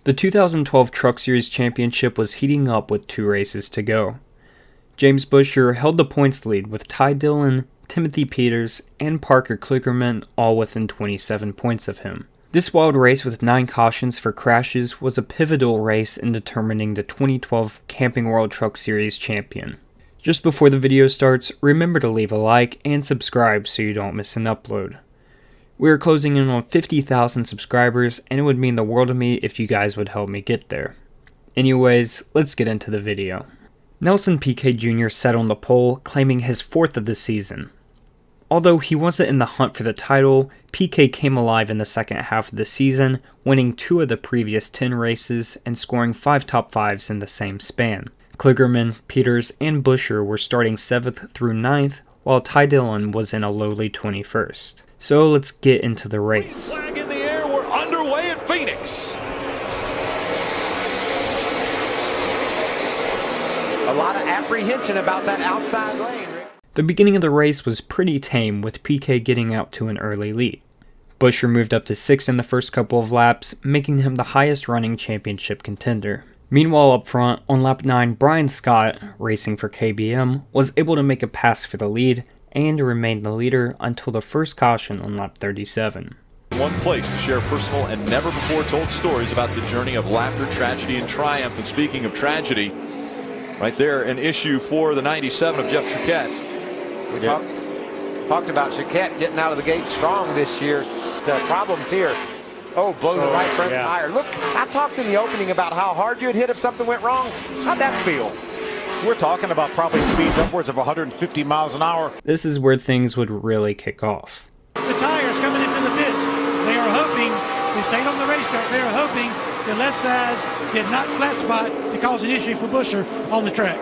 The 2012 Truck Series Championship was heating up with 2 races to go. James Buescher held the points lead with Ty Dillon, Timothy Peters, and Parker Kligerman all within 27 points of him. This wild race with 9 cautions for crashes was a pivotal race in determining the 2012 Camping World Truck Series champion. Just before the video starts, remember to leave a like and subscribe so you don't miss an upload. We are closing in on 50,000 subscribers, and it would mean the world to me if you guys would help me get there. Anyways, let's get into the video. Nelson Piquet Jr. sat on the pole, claiming his 4th of the season. Although he wasn't in the hunt for the title, Piquet came alive in the second half of the season, winning 2 of the previous 10 races and scoring 5 top 5s in the same span. Kligerman, Peters, and Buescher were starting 7th through 9th, while Ty Dillon was in a lowly 21st. So let's get into the race. Flag in the air, we're underway at Phoenix. A lot of apprehension about that outside lane. The beginning of the race was pretty tame, with Piquet getting out to an early lead. Buescher moved up to 6th in the first couple of laps, making him the highest running championship contender. Meanwhile up front, on lap 9, Brian Scott, racing for KBM, was able to make a pass for the lead, and remained the leader until the first caution on lap 37. One place to share personal and never before told stories about the journey of laughter, tragedy, and triumph. And speaking of tragedy, right there, an issue for the 97 of Jeff Chuquette. We talked about Chuquette getting out of the gate strong this year. The problems here. Oh, blow the right front tire. Look, I talked in the opening about how hard you'd hit if something went wrong. How'd that feel? We're talking about probably speeds upwards of 150 miles an hour. This is where things would really kick off. The tires coming into the pits. They are hoping, they stayed on the racetrack, they are hoping the left sides did not flat spot to cause an issue for Buescher on the track.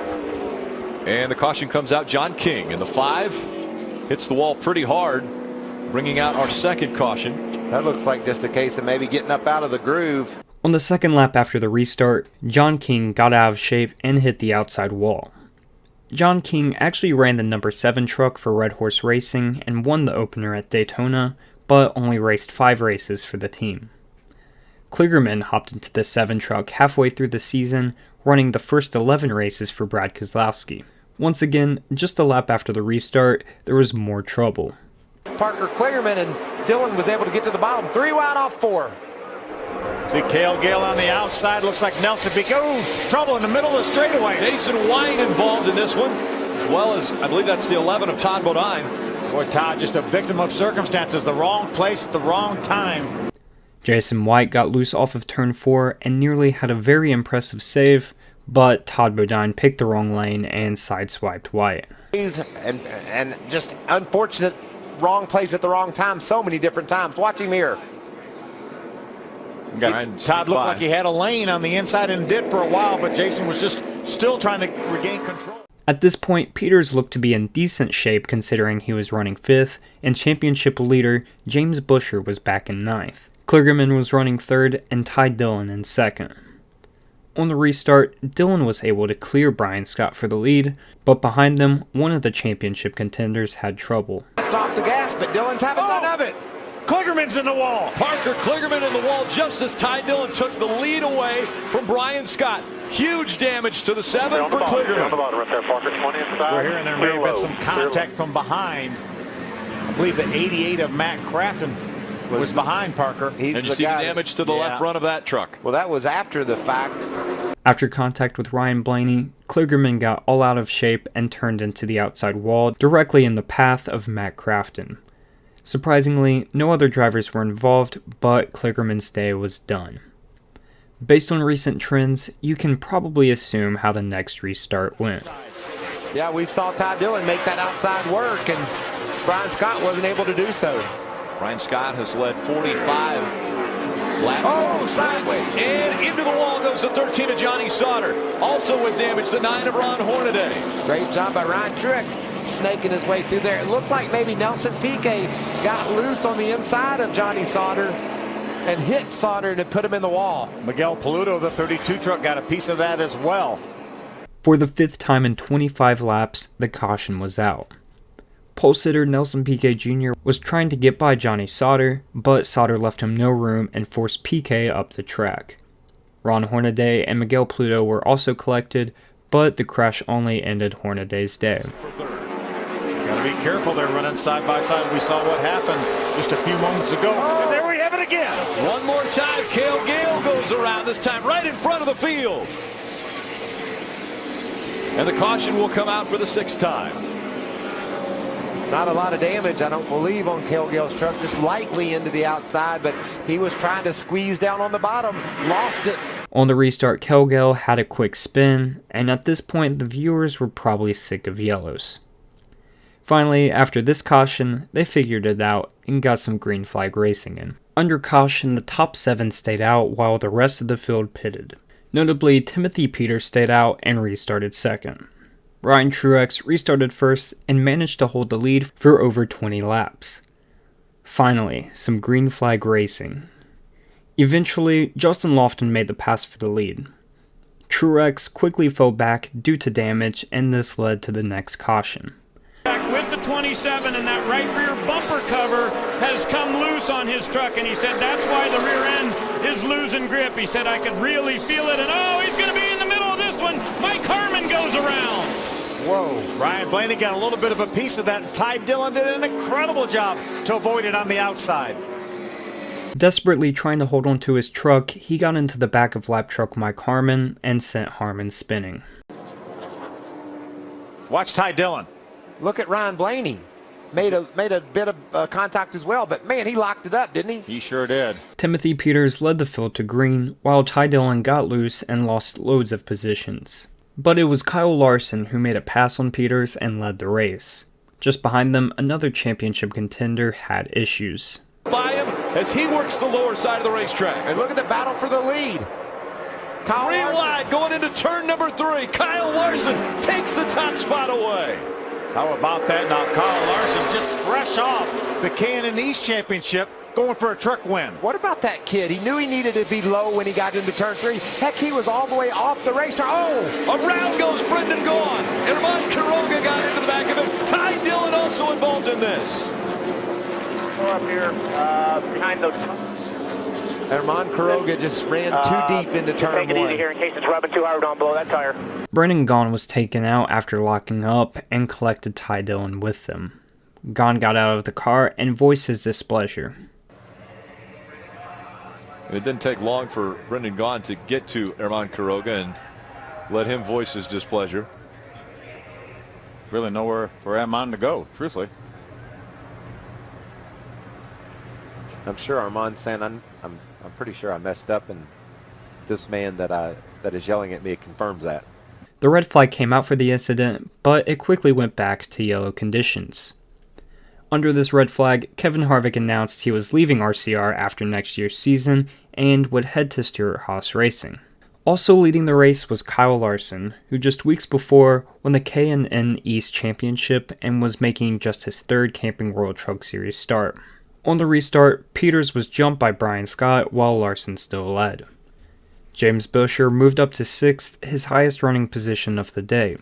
And the caution comes out, John King in the 5. Hits the wall pretty hard, bringing out our second caution. That looks like just a case of maybe getting up out of the groove. On the second lap after the restart, John King got out of shape and hit the outside wall. John King actually ran the number 7 truck for Red Horse Racing and won the opener at Daytona, but only raced 5 races for the team. Kligerman hopped into the 7 truck halfway through the season, running the first 11 races for Brad Keselowski. Once again, just a lap after the restart, there was more trouble. Parker Kligerman and Dillon was able to get to the bottom. 3 wide off 4. See Gale on the outside. Looks like Nelson Piquet. Oh, trouble in the middle of the straightaway. Jason White involved in this one, as well as, I believe that's the 11 of Todd Bodine. Boy, Todd, just a victim of circumstances. The wrong place at the wrong time. Jason White got loose off of turn 4 and nearly had a very impressive save, but Todd Bodine picked the wrong lane and sideswiped White. And just unfortunate wrong place at the wrong time so many different times. Watch him here. Todd looked like he had a lane on the inside and did for a while, but Jason was just still trying to regain control. At this point, Peters looked to be in decent shape considering he was running 5th, and championship leader James Buescher was back in 9th. Kligerman was running 3rd and Ty Dillon in 2nd. On the restart, Dillon was able to clear Brian Scott for the lead, but behind them, one of the championship contenders had trouble. Off the gas, but Dillon's having none of it. Kligerman's in the wall. Parker Kligerman in the wall just as Ty Dillon took the lead away from Brian Scott. Huge damage to the 7 for Kligerman. We're hearing there may have been some contact from behind. I believe the 88 of Matt Crafton was behind Parker. And you see the damage to the left front of that truck. Well, that was after the fact. After contact with Ryan Blaney, Kligerman got all out of shape and turned into the outside wall directly in the path of Matt Crafton. Surprisingly, no other drivers were involved, but Kligerman's day was done. Based on recent trends, you can probably assume how the next restart went. Yeah, we saw Ty Dillon make that outside work, and Brian Scott wasn't able to do so. Brian Scott has led 45 laps. Oh, sideways. And into the wall goes the 13 of Johnny Sauter. Also with damage, the 9 of Ron Hornaday. Great job by Ryan Truex snaking his way through there. It looked like maybe Nelson Piquet got loose on the inside of Johnny Sauter and hit Sauter and put him in the wall. Miguel Paludo, the 32 truck, got a piece of that as well. For the 5th time in 25 laps, the caution was out. Pole sitter Nelson Piquet Jr. was trying to get by Johnny Sauter, but Sauter left him no room and forced Piquet up the track. Ron Hornaday and Miguel Pluto were also collected, but the crash only ended Hornaday's day. Gotta be careful, they're running side by side. We saw what happened just a few moments ago. And there we have it again. One more time, Gale goes around, this time right in front of the field. And the caution will come out for the 6th time. Not a lot of damage, I don't believe, on Gale's truck, just lightly into the outside, but he was trying to squeeze down on the bottom, lost it. On the restart, Gale had a quick spin, and at this point the viewers were probably sick of yellows. Finally, after this caution, they figured it out and got some green flag racing in. Under caution, the top 7 stayed out while the rest of the field pitted. Notably, Timothy Peters stayed out and restarted second. Ryan Truex restarted first and managed to hold the lead for over 20 laps. Finally, some green flag racing. Eventually, Justin Lofton made the pass for the lead. Truex quickly fell back due to damage, and this led to the next caution. With the 27, and that right rear bumper cover has come loose on his truck, and he said that's why the rear end is losing grip. He said I could really feel it, and oh, he's going to be in the middle of this one. Mike Harmon goes around. Whoa, Ryan Blaney got a little bit of a piece of that. Ty Dillon did an incredible job to avoid it on the outside. Desperately trying to hold onto his truck, he got into the back of lap truck Mike Harmon and sent Harmon spinning. Watch Ty Dillon. Look at Ryan Blaney. Made a bit of contact as well, but man, he locked it up, didn't he? He sure did. Timothy Peters led the field to green, while Ty Dillon got loose and lost loads of positions. But it was Kyle Larson who made a pass on Peters and led the race. Just behind them, another championship contender had issues. By him as he works the lower side of the racetrack. And look at the battle for the lead. Kyle Green Larson. light going into turn number 3. Kyle Larson takes the top spot away. How about that now? Kyle Larson just fresh off the K&N East Championship, going for a truck win. What about that kid? He knew he needed to be low when he got into turn 3. Heck, he was all the way off the racetrack. Oh! Around goes Brendan Gaughan. Herman Quiroga got into the back of it. Ty Dillon also involved in this. Up here behind those. Herman Quiroga just ran too deep into turn 1. Take it easy here in case it's rubbing too hard. Don't blow that tire. Brendan Gaughan was taken out after locking up and collected Ty Dillon with them. Gaughan got out of the car and voiced his displeasure. It didn't take long for Brendan Gaughan to get to Herman Quiroga and let him voice his displeasure. Really nowhere for Herman to go, truthfully. I'm sure Armand's saying, I'm pretty sure I messed up, and this man that is yelling at me confirms that. The red flag came out for the incident, but it quickly went back to yellow conditions. Under this red flag, Kevin Harvick announced he was leaving RCR after next year's season and would head to Stewart-Haas Racing. Also leading the race was Kyle Larson, who just weeks before won the K&N East Championship and was making just his 3rd Camping World Truck Series start. On the restart, Peters was jumped by Brian Scott while Larson still led. James Busher moved up to 6th, his highest running position of the day.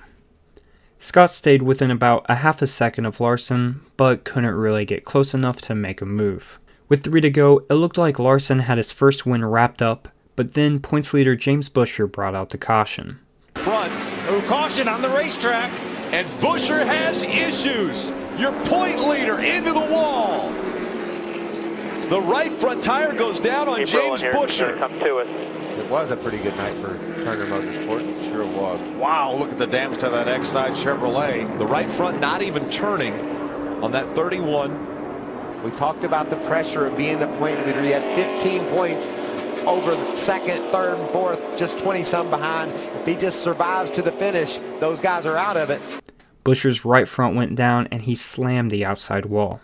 Scott stayed within about a half a second of Larson, but couldn't really get close enough to make a move. With 3 to go, it looked like Larson had his first win wrapped up, but then points leader James Busher brought out the caution. Front. Oh, caution on the racetrack. And Busher has issues. Your point leader into the wall. The right front tire goes down on James Busher. Come to us. It was a pretty good night for Turner Motorsports. Sure was. Wow, look at the damage to that X-Side Chevrolet. The right front not even turning on that 31. We talked about the pressure of being the point leader. He had 15 points over the 2nd, 3rd, and 4th, just 20-some behind. If he just survives to the finish, those guys are out of it. Busher's right front went down and he slammed the outside wall.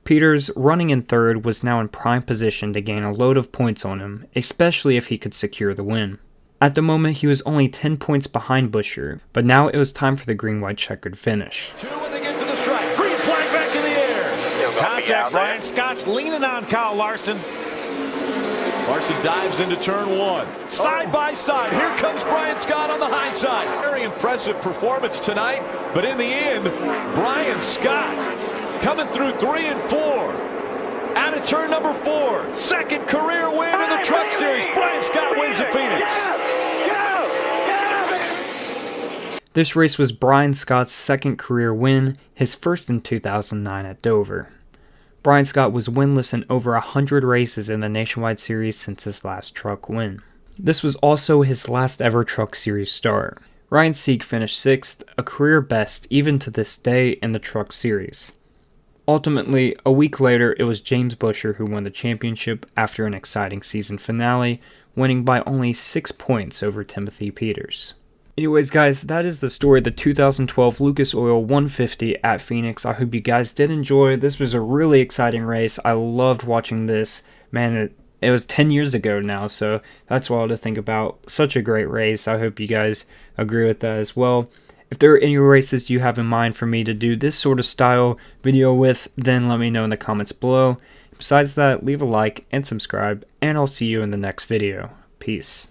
Peters, running in 3rd, was now in prime position to gain a load of points on him, especially if he could secure the win. At the moment, he was only 10 points behind Busher, but now it was time for the green-white checkered finish. 2 when they get to the stripe. Green flag back in the air. Contact. Brian Scott's leaning on Kyle Larson. Larson dives into turn 1. Side by side. Here comes Brian Scott on the high side. Very impressive performance tonight, but in the end, Brian Scott coming through 3 and 4. Out of turn number 4. 2nd career win in the Truck Series. Brian Scott wins. This race was Brian Scott's second career win, his first in 2009 at Dover. Brian Scott was winless in over 100 races in the Nationwide Series since his last truck win. This was also his last ever Truck Series start. Ryan Sieg finished 6th, a career best even to this day in the Truck Series. Ultimately, a week later, it was James Buescher who won the championship after an exciting season finale, winning by only 6 points over Timothy Peters. Anyways guys, that is the story of the 2012 Lucas Oil 150 at Phoenix. I hope you guys did enjoy. This was a really exciting race. I loved watching this. Man, it was 10 years ago now, so that's wild to think about. Such a great race. I hope you guys agree with that as well. If there are any races you have in mind for me to do this sort of style video with, then let me know in the comments below. Besides that, leave a like and subscribe, and I'll see you in the next video. Peace.